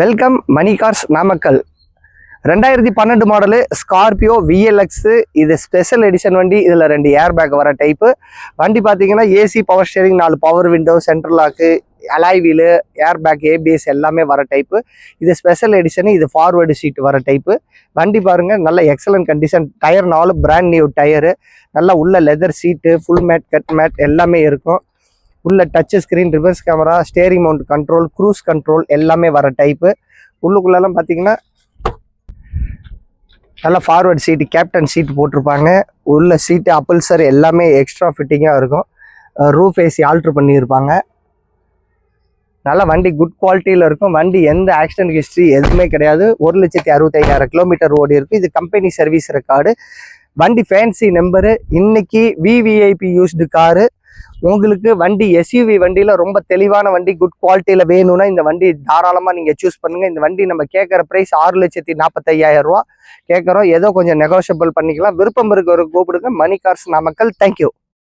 Welcome Mani cars Namakkal. 2012 model Scorpio VLX. இது special edition வண்டி. இதில் 2 ஏர் பேக் வர டைப்பு வண்டி. பார்த்தீங்கன்னா AC, power steering, 4 power window, central lock, alloy wheel, air bag, ABS எல்லாமே வர டைப்பு. இது ஸ்பெஷல் எடிஷனு. இது ஃபார்வேர்டு சீட் வர டைப்பு வண்டி. பாருங்கள், நல்ல excellent condition. Tyre 4 brand new tyre. நல்லா உள்ள leather seat, full mat, cut mat எல்லாமே இருக்கும். உள்ள touch screen, reverse camera, steering mount control, cruise control எல்லாமே வர டைப்பு. உள்ளுக்குள்ளெல்லாம் பார்த்தீங்கன்னா நல்லா ஃபார்வர்டு சீட்டு, கேப்டன் சீட்டு போட்டிருப்பாங்க. உள்ள சீட்டு அப்பல்சர் எல்லாமே எக்ஸ்ட்ரா ஃபிட்டிங்காக இருக்கும். ரூஃப் ஏசி ஆல்ட்ரு பண்ணியிருப்பாங்க. நல்லா வண்டி குட் குவாலிட்டியில் இருக்கும். வண்டி எந்த ஆக்சிடென்ட் ஹிஸ்ட்ரி எதுவுமே கிடையாது. 1,65,000 கிலோமீட்டர் ஓடி இருக்கும். இது கம்பெனி சர்வீஸ் ரெக்கார்டு. வண்டி ஃபேன்சி நம்பரு. இன்னைக்கு விவிஐபி யூஸ்டு காரு. உங்களுக்கு வண்டி எஸ்யூவி வண்டியில் ரொம்ப தெளிவான வண்டி, குட் குவாலிட்டியில் வேணும்னா இந்த வண்டி தாராளமாக நீங்கள் சூஸ் பண்ணுங்கள். இந்த வண்டி நம்ம கேட்குற ப்ரைஸ் 6,45,000 ரூபா கேட்குறோம். ஏதோ கொஞ்சம் நெகோஷியபிள் பண்ணிக்கலாம். விருப்பம் இருக்கிறவருக்கு கூப்பிடுங்க. மணி கார்ஸ் நாமக்கல். தேங்க்யூ.